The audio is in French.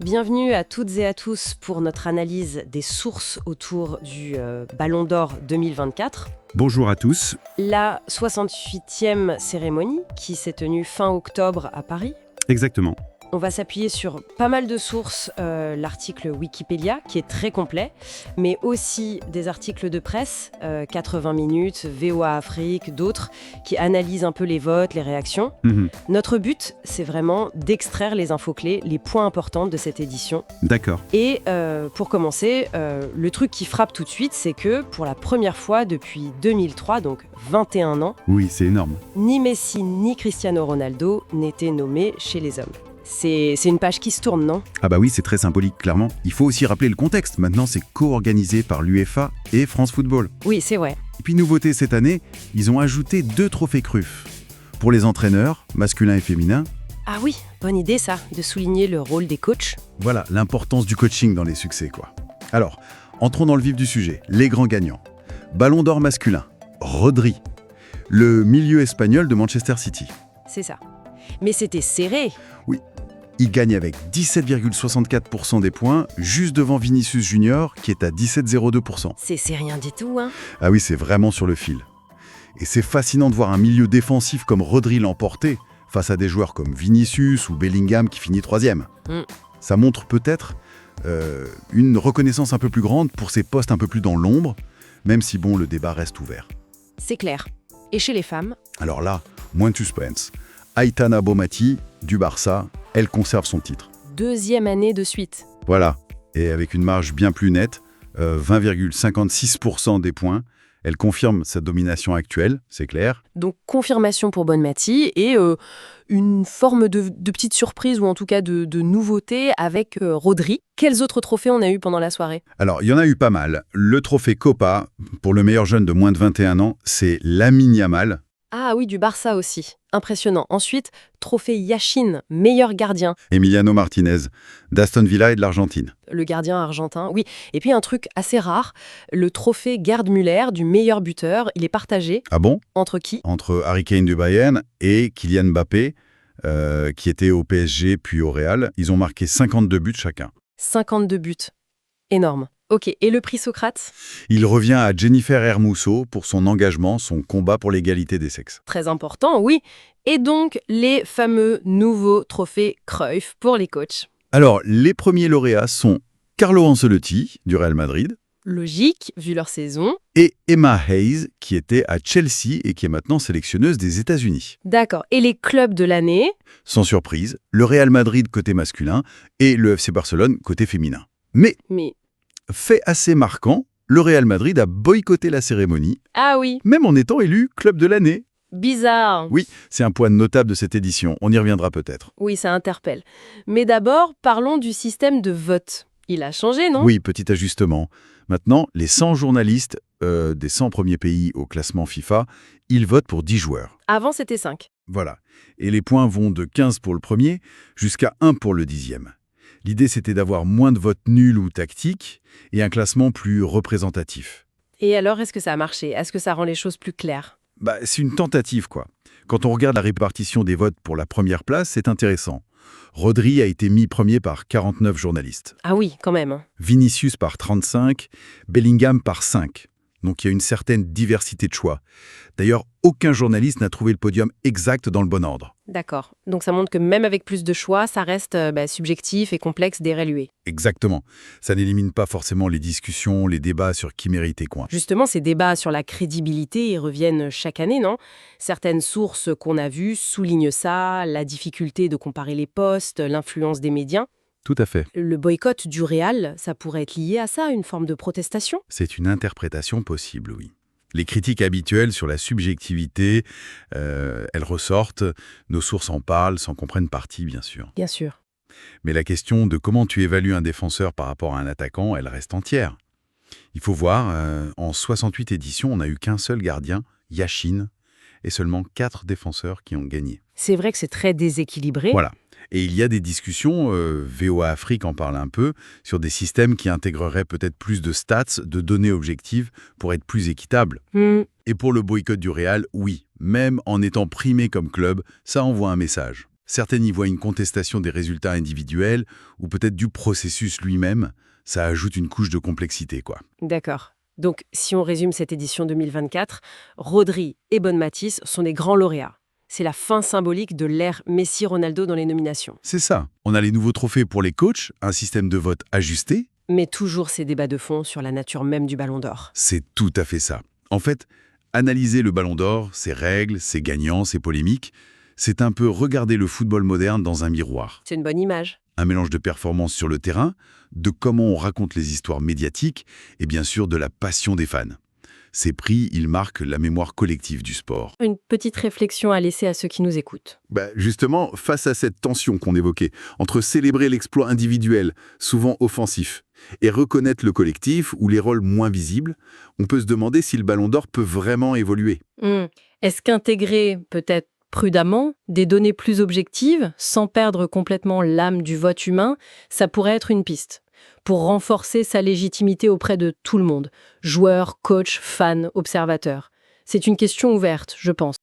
Bienvenue à toutes et à tous pour notre analyse des sources autour du Ballon d'Or 2024. Bonjour à tous. La 68e cérémonie qui s'est tenue fin octobre à Paris. Exactement. On va s'appuyer sur pas mal de sources, l'article Wikipédia qui est très complet, mais aussi des articles de presse, 80 minutes, VOA Afrique, d'autres, qui analysent un peu les votes, les réactions. Notre but, c'est vraiment d'extraire les infos clés, les points importants de cette édition. D'accord. Et pour commencer, le truc qui frappe tout de suite, c'est que pour la première fois depuis 2003, donc 21 ans, Oui, c'est énorme. ni Messi ni Cristiano Ronaldo n'étaient nommés chez les hommes. C'est une page qui se tourne, non ? Ah bah oui, c'est très symbolique, clairement. Il faut aussi rappeler le contexte. Maintenant, c'est co-organisé par l'UEFA et France Football. Oui, c'est vrai. Et puis, nouveauté cette année, ils ont ajouté 2 trophées Cruyff. Pour les entraîneurs, masculins et féminins. Ah oui, bonne idée ça, de souligner le rôle des coachs. Voilà, l'importance du coaching dans les succès, quoi. Alors, entrons dans le vif du sujet. Les grands gagnants. Ballon d'or masculin. Rodri. Le milieu espagnol de Manchester City. C'est ça. Mais c'était serré. Il gagne avec 17,64% des points, juste devant Vinicius Junior, qui est à 17,02%. C'est rien du tout, hein. Ah oui, c'est vraiment sur le fil. Et c'est fascinant de voir un milieu défensif comme Rodri l'emporter, face à des joueurs comme Vinicius ou Bellingham qui finit 3e. Ça montre peut-être une reconnaissance un peu plus grande pour ces postes un peu plus dans l'ombre, même si bon, le débat reste ouvert. C'est clair. Et chez les femmes ? Alors là, moins de suspense. Aitana Bonmati, du Barça, elle conserve son titre. 2e année de suite. Voilà, et avec une marge bien plus nette, 20,56% des points, elle confirme sa domination actuelle, c'est clair. Donc confirmation pour Bonmati et une forme de petite surprise ou en tout cas de nouveauté avec Rodri. Quels autres trophées on a eu pendant la soirée ? Alors, il y en a eu pas mal. Le trophée Copa, pour le meilleur jeune de moins de 21 ans, c'est Lamine Yamal. Ah oui, du Barça aussi. Impressionnant. Ensuite, trophée Yashin, meilleur gardien. Emiliano Martinez, d'Aston Villa et de l'Argentine. Le gardien argentin, oui. Et puis un truc assez rare, le trophée Gerd Müller du meilleur buteur, il est partagé. Ah bon ? Entre qui ? Entre Harry Kane du Bayern et Kylian Mbappé, qui était au PSG puis au Real. Ils ont marqué 52 buts chacun. 52 buts. Énorme. Ok, et le prix Socrate ? Il revient à Jennifer Hermoso pour son engagement, son combat pour l'égalité des sexes. Très important, oui. Et donc, les fameux nouveaux trophées Cruyff pour les coachs. Alors, les premiers lauréats sont Carlo Ancelotti, du Real Madrid, Logique, vu leur saison. et Emma Hayes, qui était à Chelsea et qui est maintenant sélectionneuse des États-Unis. D'accord. Et les clubs de l'année ? Sans surprise, le Real Madrid côté masculin et le FC Barcelone côté féminin. Mais, Mais... fait assez marquant, le Real Madrid a boycotté la cérémonie, Ah oui, même en étant élu club de l'année. bizarre. Oui, c'est un point notable de cette édition, on y reviendra peut-être. Oui, ça interpelle. Mais d'abord, parlons du système de vote. Il a changé, non ? Oui, petit ajustement. Maintenant, les 100 journalistes des 100 premiers pays au classement FIFA, ils votent pour 10 joueurs. Avant, c'était 5. Voilà. Et les points vont de 15 pour le premier jusqu'à 1 pour le 10e. L'idée, c'était d'avoir moins de votes nuls ou tactiques et un classement plus représentatif. Et alors, est-ce que ça a marché ? Est-ce que ça rend les choses plus claires ? C'est une tentative, quoi. Quand on regarde la répartition des votes pour la première place, c'est intéressant. Rodri a été mis premier par 49 journalistes. Ah oui, quand même. Vinicius par 35, Bellingham par 5. Donc il y a une certaine diversité de choix. D'ailleurs, aucun journaliste n'a trouvé le podium exact dans le bon ordre. D'accord. Donc ça montre que même avec plus de choix, ça reste subjectif et complexe d'évaluer. Exactement. Ça n'élimine pas forcément les discussions, les débats sur qui méritait quoi. Justement, ces débats sur la crédibilité ils reviennent chaque année, non ? Certaines sources qu'on a vues soulignent ça, la difficulté de comparer les postes, l'influence des médias. Tout à fait. Le boycott du Real, ça pourrait être lié à ça, une forme de protestation ? C'est une interprétation possible, oui. Les critiques habituelles sur la subjectivité, elles ressortent, nos sources en parlent, s'en comprennent partie, bien sûr. Bien sûr. Mais la question de comment tu évalues un défenseur par rapport à un attaquant, elle reste entière. Il faut voir, en 68 éditions, on n'a eu qu'un seul gardien, Yashin, et seulement 4 défenseurs qui ont gagné. C'est vrai que c'est très déséquilibré. Voilà. Et il y a des discussions, VOA Afrique en parle un peu, sur des systèmes qui intégreraient peut-être plus de stats, de données objectives, pour être plus équitables. Et pour le boycott du Real, oui, même en étant primé comme club, ça envoie un message. Certaines y voient une contestation des résultats individuels ou peut-être du processus lui-même. Ça ajoute une couche de complexité, quoi. D'accord. Donc, si on résume cette édition 2024, Rodri et Bonmatís sont des grands lauréats. C'est la fin symbolique de l'ère Messi-Ronaldo dans les nominations. C'est ça. On a les nouveaux trophées pour les coachs, un système de vote ajusté. Mais toujours ces débats de fond sur la nature même du Ballon d'Or. C'est tout à fait ça. En fait, analyser le Ballon d'Or, ses règles, ses gagnants, ses polémiques, c'est un peu regarder le football moderne dans un miroir. C'est une bonne image. Un mélange de performance sur le terrain, de comment on raconte les histoires médiatiques et bien sûr de la passion des fans. Ces prix, ils marquent la mémoire collective du sport. Une petite réflexion à laisser à ceux qui nous écoutent. Justement, face à cette tension qu'on évoquait, entre célébrer l'exploit individuel, souvent offensif, et reconnaître le collectif ou les rôles moins visibles, on peut se demander si le Ballon d'Or peut vraiment évoluer. Est-ce qu'intégrer, peut-être prudemment, des données plus objectives, sans perdre complètement l'âme du vote humain, ça pourrait être une piste pour renforcer sa légitimité auprès de tout le monde, joueurs, coachs, fans, observateurs. C'est une question ouverte, je pense.